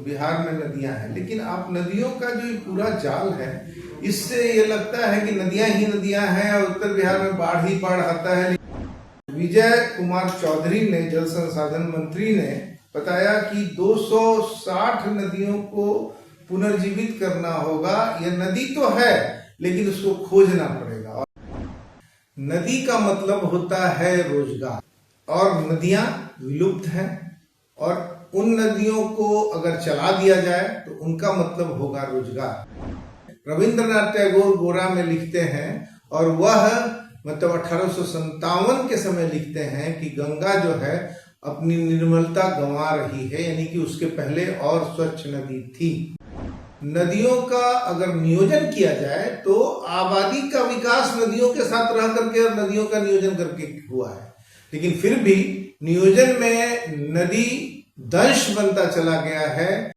बिहार में नदियां हैं, लेकिन आप नदियों का जो पूरा जाल है, इससे ये लगता है कि नदियां ही नदियां हैं और उत्तर बिहार में बाढ़ ही बाढ़ आता है। विजय कुमार चौधरी ने, जल संसाधन मंत्री ने बताया कि 260 नदियों को पुनर्जीवित करना होगा। यह नदी तो है लेकिन उसको खोजना पड़ेगा। और नदी का मतलब होता है रोजगार, और नदियां विलुप्त हैं और उन नदियों को अगर चला दिया जाए तो उनका मतलब होगा रोजगार। रविंद्रनाथ टैगोर गोरा में लिखते हैं, और वह मतलब 1857 के समय लिखते हैं कि गंगा जो है अपनी निर्मलता गंवा रही है, यानी कि उसके पहले और स्वच्छ नदी थी। नदियों का अगर नियोजन किया जाए तो आबादी का विकास नदियों के साथ रह करके और नदियों का नियोजन करके हुआ है, लेकिन फिर भी नियोजन में नदी दंश बनता चला गया है।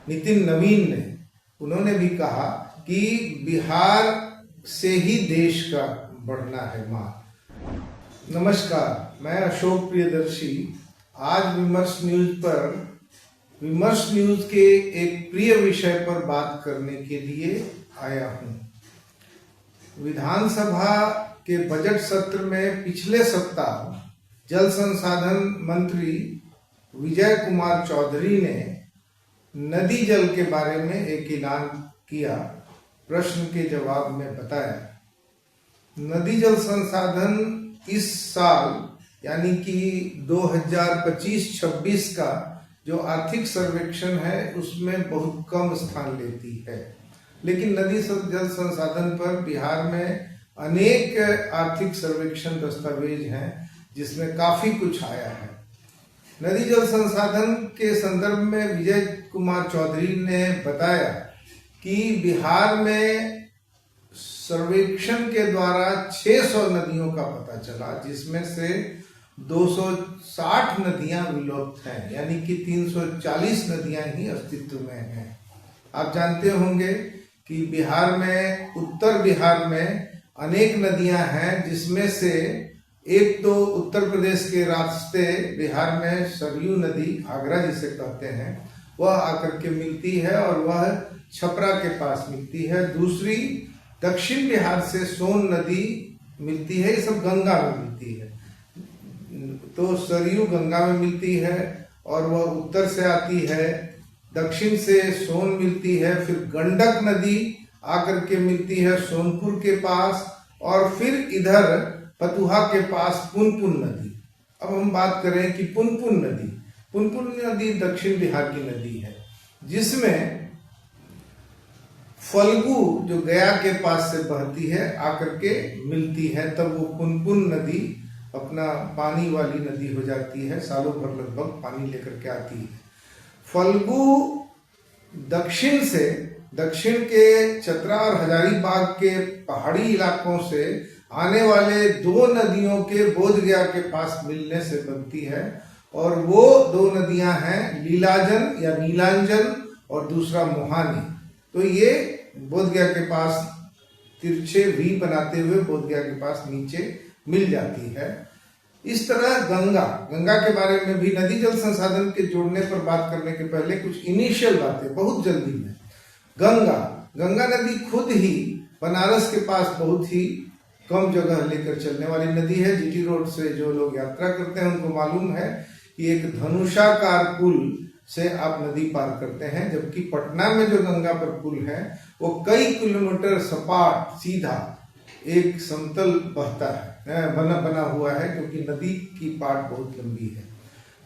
नितिन नवीन ने, उन्होंने भी कहा कि बिहार से ही देश का बढ़ना है मां। नमस्कार, मैं अशोक प्रियदर्शी आज विमर्श न्यूज पर विमर्श न्यूज के एक प्रिय विषय पर बात करने के लिए आया हूं। विधानसभा के बजट सत्र में पिछले सप्ताह जल संसाधन मंत्री विजय कुमार चौधरी ने नदी जल के बारे में एक ऐलान किया। प्रश्न के जवाब में बताया, नदी जल संसाधन इस साल यानी कि 2025-26 का जो आर्थिक सर्वेक्षण है उसमें बहुत कम स्थान लेती है, लेकिन नदी जल संसाधन पर बिहार में अनेक आर्थिक सर्वेक्षण दस्तावेज हैं जिसमें काफी कुछ आया है। नदी जल संसाधन के संदर्भ में विजय कुमार चौधरी ने बताया कि बिहार में सर्वेक्षण के द्वारा 600 नदियों का पता चला, जिसमें से 260 नदियां विलुप्त हैं, यानी कि 340 नदियां ही अस्तित्व में हैं। आप जानते होंगे कि बिहार में, उत्तर बिहार में अनेक नदियां हैं, जिसमें से एक तो उत्तर प्रदेश के रास्ते बिहार में सरयू नदी, आगरा जिसे कहते हैं, वह आकर के मिलती है और वह छपरा के पास मिलती है। दूसरी दक्षिण बिहार से सोन नदी मिलती है, ये सब गंगा में मिलती है। तो सरयू गंगा में मिलती है और वह उत्तर से आती है, दक्षिण से सोन मिलती है, फिर गंडक नदी आकर के मिलती है सोनपुर के पास, और फिर इधर फतुहा के पास पुनपुन नदी। अब हम बात करें कि पुनपुन नदी दक्षिण बिहार की नदी है, जिसमें फल्गु जो गया के पास से बहती है आकर के मिलती है, तब वो पुनपुन नदी अपना पानी वाली नदी हो जाती है, सालों भर लगभग पानी लेकर के आती है। फल्गु दक्षिण के चतरा और हजारीबाग के पहाड़ी इलाकों से आने वाले दो नदियों के बोधगया के पास मिलने से बनती है, और वो दो नदियां हैं लीलाजन या नीलांजन और दूसरा मोहानी। तो ये बोधगया के पास तिरछे वी बनाते हुए बोधगया के पास नीचे मिल जाती है। इस तरह गंगा के बारे में भी नदी जल संसाधन के जोड़ने पर बात करने के पहले कुछ इनिशियल बातें बहुत जल्दी में। गंगा नदी खुद ही बनारस के पास बहुत ही कम जगह लेकर चलने वाली नदी है। जीटी रोड से जो लोग यात्रा करते हैं उनको मालूम है कि एक धनुषाकार पुल से आप नदी पार करते हैं, जबकि पटना में जो गंगा पर पुल है वो कई किलोमीटर सपाट सीधा एक समतल बहता है, बना हुआ है, क्योंकि नदी की पाट बहुत लंबी है।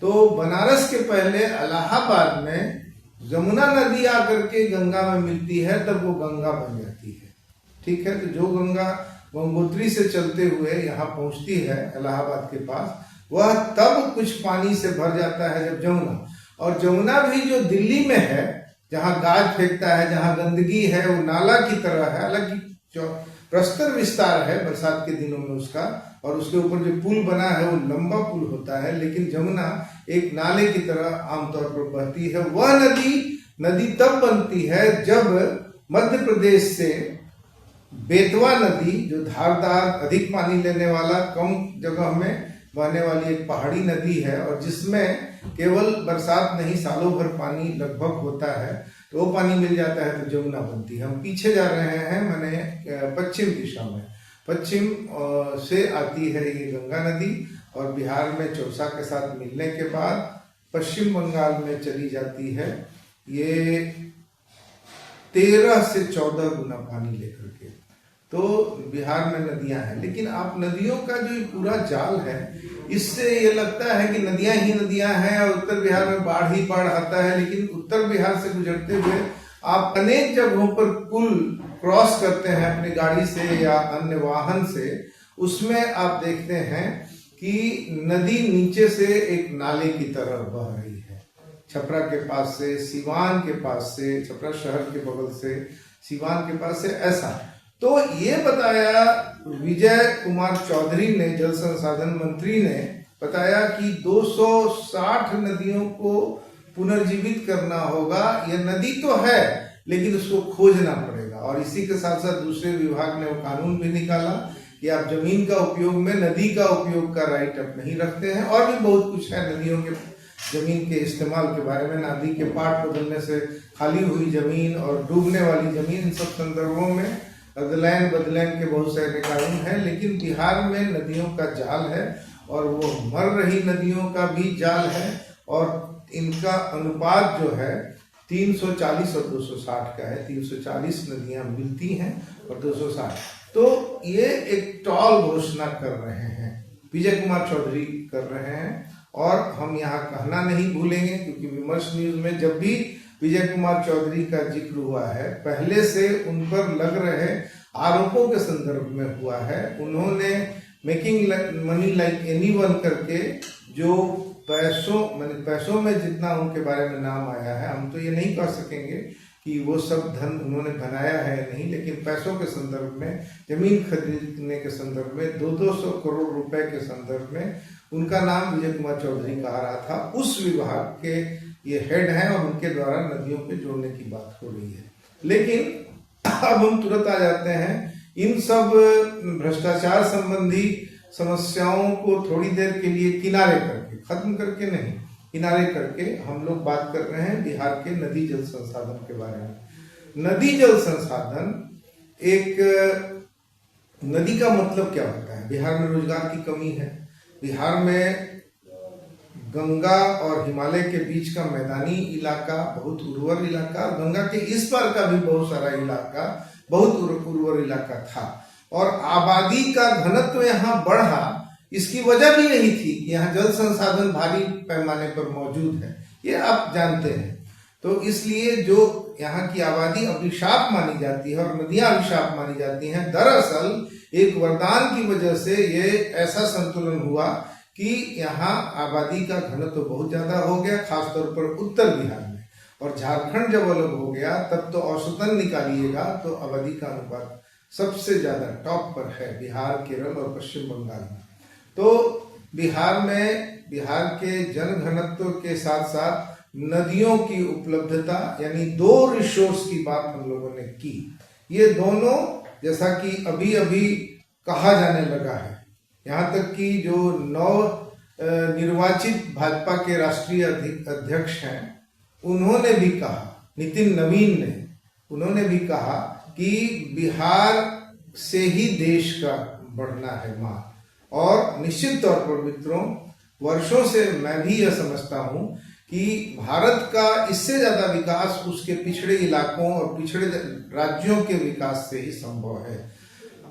तो बनारस के पहले इलाहाबाद में यमुना नदी आकर के गंगा में मिलती है, तब वो गंगा बन जाती है। ठीक है, तो जो गंगा गंगोत्री से चलते हुए यहाँ पहुंचती है इलाहाबाद के पास, वह तब कुछ पानी से भर जाता है जब जमुना भी जो दिल्ली में है, जहाँ गाज फेंकता है, जहाँ गंदगी है, वो नाला की तरह है। हालांकि प्रस्तर विस्तार है बरसात के दिनों में उसका, और उसके ऊपर जो पुल बना है वो लंबा पुल होता है, लेकिन जमुना एक नाले की तरह आमतौर पर बहती है। वह नदी तब बनती है जब मध्य प्रदेश से बेतवा नदी, जो धारदार अधिक पानी लेने वाला, कम जगह में बहने वाली एक पहाड़ी नदी है और जिसमें केवल बरसात नहीं सालों भर पानी लगभग होता है, तो वो पानी मिल जाता है तो जमुना बनती है। हम पीछे जा रहे हैं, मैंने पश्चिम दिशा में, पश्चिम से आती है ये गंगा नदी और बिहार में चौसा के साथ मिलने के बाद पश्चिम बंगाल में चली जाती है ये 13 से 14 गुना पानी लेकर के। तो बिहार में नदियां हैं, लेकिन आप नदियों का जो ये पूरा जाल है, इससे ये लगता है कि नदियां ही नदियां हैं और उत्तर बिहार में बाढ़ ही बाढ़ आता है। लेकिन उत्तर बिहार से गुजरते हुए आप अनेक जगहों पर पुल क्रॉस करते हैं अपनी गाड़ी से या अन्य वाहन से, उसमें आप देखते हैं कि नदी नीचे से एक नाले की तरह बह रही है। छपरा के पास से, सीवान के पास से, छपरा शहर के बगल से, सीवान के पास से, ऐसा। तो ये बताया विजय कुमार चौधरी ने, जल संसाधन मंत्री ने बताया कि 260 नदियों को पुनर्जीवित करना होगा। ये नदी तो है लेकिन उसको खोजना पड़ेगा। और इसी के साथ साथ दूसरे विभाग ने वो कानून भी निकाला कि आप जमीन का उपयोग में नदी का उपयोग का राइट आप नहीं रखते हैं। और भी बहुत कुछ है नदियों के जमीन के इस्तेमाल के बारे में, नदी के पाट बदलने से खाली हुई जमीन और डूबने वाली जमीन, इन सब संदर्भों में अदलैन बदलैन के बहुत सारे कानून हैं। लेकिन बिहार में नदियों का जाल है और वो मर रही नदियों का भी जाल है और इनका अनुपात जो है 340 और 260 का है। 340 नदियां मिलती हैं और 260। तो ये एक टॉल घोषणा कर रहे हैं, विजय कुमार चौधरी कर रहे हैं। और हम यहाँ कहना नहीं भूलेंगे क्योंकि विमर्श न्यूज में जब भी विजय कुमार चौधरी का जिक्र हुआ है, पहले से उन पर लग रहे आरोपों के संदर्भ में हुआ है। उन्होंने मेकिंग मनी लाइक एनीवन करके जो पैसों में जितना उनके बारे में नाम आया है, हम तो ये नहीं कह सकेंगे कि वो सब धन उन्होंने बनाया है नहीं, लेकिन पैसों के संदर्भ में, जमीन खरीदने के संदर्भ में, 200 करोड़ रुपए के संदर्भ में उनका नाम विजय कुमार चौधरी कहा रहा था। उस विभाग के ये हेड हैं और उनके द्वारा नदियों के जोड़ने की बात हो रही है। लेकिन अब हम तुरंत आ जाते हैं इन सब भ्रष्टाचार संबंधी समस्याओं को थोड़ी देर के लिए किनारे करके, खत्म करके नहीं, किनारे करके हम लोग बात कर रहे हैं बिहार के नदी जल संसाधन के बारे में। नदी जल संसाधन, एक नदी का मतलब क्या होता है? बिहार में रोजगार की कमी है। बिहार में गंगा और हिमालय के बीच का मैदानी इलाका बहुत उर्वर इलाका, गंगा के इस पार का भी बहुत सारा इलाका बहुत उर्वर इलाका था और आबादी का घनत्व यहाँ बढ़ा। इसकी वजह भी यही थी कि यहाँ जल संसाधन भारी पैमाने पर मौजूद है, ये आप जानते हैं। तो इसलिए जो यहाँ की आबादी अभिशाप मानी जाती है और नदियां अभिशाप मानी जाती हैं, दरअसल एक वरदान की वजह से ये ऐसा संतुलन हुआ कि यहाँ आबादी का घनत्व बहुत ज्यादा हो गया, खासतौर पर उत्तर बिहार में। और झारखंड जब अलग हो गया तब तो औसतन निकालिएगा तो आबादी का अनुपात सबसे ज्यादा टॉप पर है बिहार, केरल और पश्चिम बंगाल में। तो बिहार में, बिहार के जन घनत्व के साथ साथ नदियों की उपलब्धता, यानी 2 रिसोर्स की बात हम लोगों ने की। ये दोनों, जैसा कि अभी अभी कहा जाने लगा है, यहाँ तक कि जो निर्वाचित भाजपा के राष्ट्रीय अध्यक्ष हैं उन्होंने भी कहा, नितिन नवीन ने, उन्होंने भी कहा कि बिहार से ही देश का बढ़ना है माँ। और निश्चित तौर पर मित्रों, वर्षों से मैं भी यह समझता हूं कि भारत का इससे ज्यादा विकास उसके पिछड़े इलाकों और पिछड़े राज्यों के विकास से ही संभव है।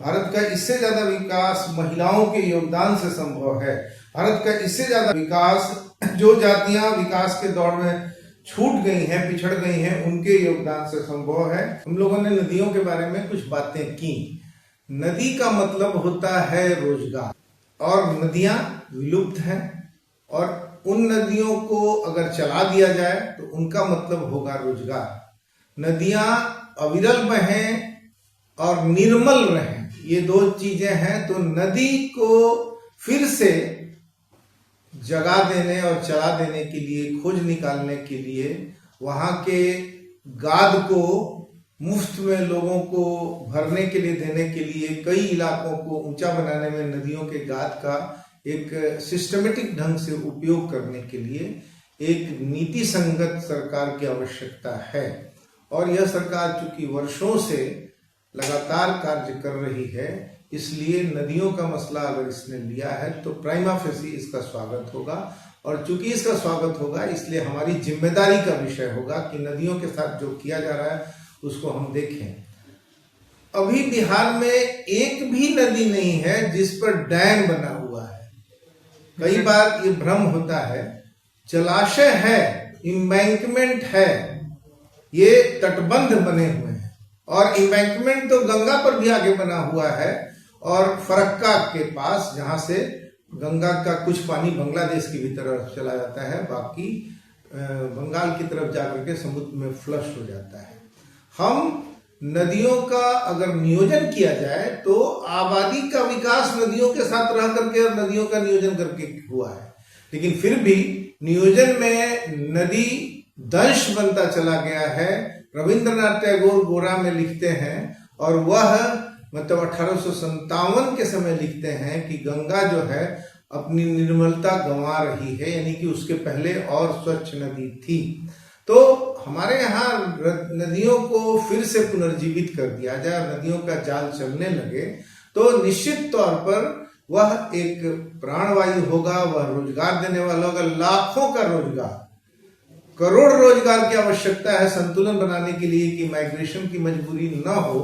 भारत का इससे ज्यादा विकास महिलाओं के योगदान से संभव है। भारत का इससे ज्यादा विकास, जो जातियां विकास के दौर में छूट गई हैं, पिछड़ गई हैं, उनके योगदान से संभव है। हम लोगों ने नदियों के बारे में कुछ बातें की। नदी का मतलब होता है रोजगार, और नदियां विलुप्त हैं और उन नदियों को अगर चला दिया जाए तो उनका मतलब होगा रोजगार। नदियां अविरल बहें और निर्मल रहें, ये 2 चीजें हैं। तो नदी को फिर से जगा देने और चला देने के लिए, खोज निकालने के लिए, वहां के गाद को मुफ्त में लोगों को भरने के लिए देने के लिए, कई इलाकों को ऊंचा बनाने में नदियों के गाद का एक सिस्टमेटिक ढंग से उपयोग करने के लिए एक नीति संगत सरकार की आवश्यकता है। और यह सरकार चूंकि वर्षों से लगातार कार्य कर रही है, इसलिए नदियों का मसला अगर इसने लिया है तो प्राइमा फेसी इसका स्वागत होगा। और चूंकि इसका स्वागत होगा, इसलिए हमारी जिम्मेदारी का विषय होगा कि नदियों के साथ जो किया जा रहा है उसको हम देखें। अभी बिहार में एक भी नदी नहीं है जिस पर डैम बना हुआ है। कई बार ये भ्रम होता है, जलाशय है, एम्बैंकमेंट है, ये तटबंध बने हुए हैं, और एम्बैंकमेंट तो गंगा पर भी आगे बना हुआ है, और फरक्का के पास जहां से गंगा का कुछ पानी बांग्लादेश की भी तरफ चला जाता है, बाकी बंगाल की तरफ जाकर के समुद्र में फ्लश हो जाता है। हम नदियों का अगर नियोजन किया जाए तो आबादी का विकास नदियों के साथ रह करके और नदियों का नियोजन करके हुआ है, लेकिन फिर भी नियोजन में नदी दंश बनता चला गया है। रविंद्रनाथ टैगोर गोरा में लिखते हैं, और वह मतलब 1857 के समय लिखते हैं कि गंगा जो है अपनी निर्मलता गंवा रही है, यानी कि उसके पहले और स्वच्छ नदी थी। तो हमारे यहाँ नदियों को फिर से पुनर्जीवित कर दिया जाए, नदियों का जाल चलने लगे, तो निश्चित तौर पर वह एक प्राणवायु होगा, वह रोजगार देने वाला होगा, लाखों का रोजगार, करोड़ रोजगार की आवश्यकता है संतुलन बनाने के लिए कि माइग्रेशन की मजबूरी न हो,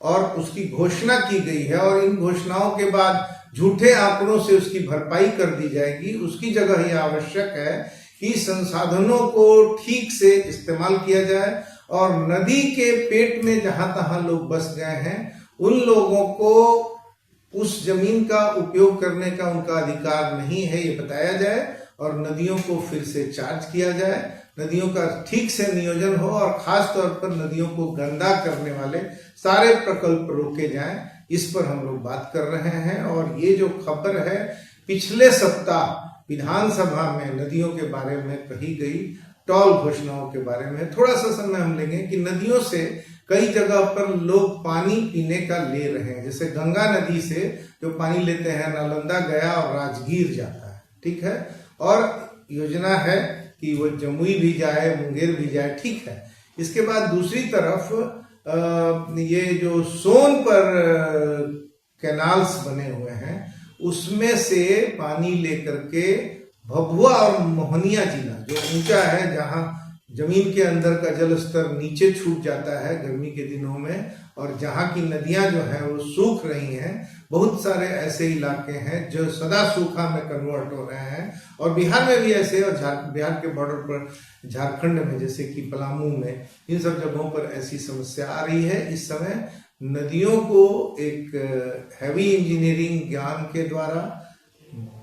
और उसकी घोषणा की गई है। और इन घोषणाओं के बाद झूठे आंकड़ों से उसकी भरपाई कर दी जाएगी। उसकी जगह यह आवश्यक है कि संसाधनों को ठीक से इस्तेमाल किया जाए, और नदी के पेट में जहां तहां लोग बस गए हैं उन लोगों को उस जमीन का उपयोग करने का उनका अधिकार नहीं है, ये बताया जाए, और नदियों को फिर से चार्ज किया जाए, नदियों का ठीक से नियोजन हो, और खास तौर पर नदियों को गंदा करने वाले सारे प्रकल्प रोके जाएं। इस पर हम लोग बात कर रहे हैं। और ये जो खबर है पिछले सप्ताह विधानसभा में नदियों के बारे में कही गई टॉल घोषणाओं के बारे में थोड़ा सा समय हम लेंगे कि नदियों से कई जगह पर लोग पानी पीने का ले रहे हैं। जैसे गंगा नदी से जो पानी लेते हैं नालंदा, गया और राजगीर जाता है, ठीक है, और योजना है कि वो जमुई भी जाए, मुंगेर भी जाए, ठीक है। इसके बाद दूसरी तरफ ये जो सोन पर कैनाल्स बने हुए हैं उसमें से पानी लेकर के भभुआ और मोहनिया जिला जो ऊंचा है, जहां जमीन के अंदर का जल स्तर नीचे छूट जाता है गर्मी के दिनों में, और जहां की नदियां जो है वो सूख रही हैं। बहुत सारे ऐसे इलाके हैं जो सदा सूखा में कन्वर्ट हो रहे हैं, और बिहार में भी ऐसे, और बिहार के बॉर्डर पर झारखंड में जैसे कि पलामू में, इन सब जगहों पर ऐसी समस्या आ रही है। इस समय नदियों को एक हैवी इंजीनियरिंग ज्ञान के द्वारा,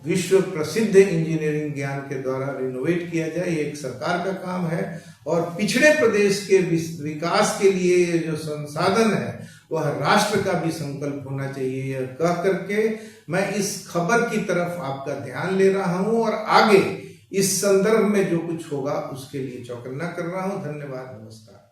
विश्व प्रसिद्ध इंजीनियरिंग ज्ञान के द्वारा रिनोवेट किया जाए, ये एक सरकार का काम है। और पिछड़े प्रदेश के विकास के लिए जो संसाधन है वह राष्ट्र का भी संकल्प होना चाहिए। यह कह करके मैं इस खबर की तरफ आपका ध्यान ले रहा हूं, और आगे इस संदर्भ में जो कुछ होगा उसके लिए चौकन्ना कर रहा हूं। धन्यवाद, नमस्कार।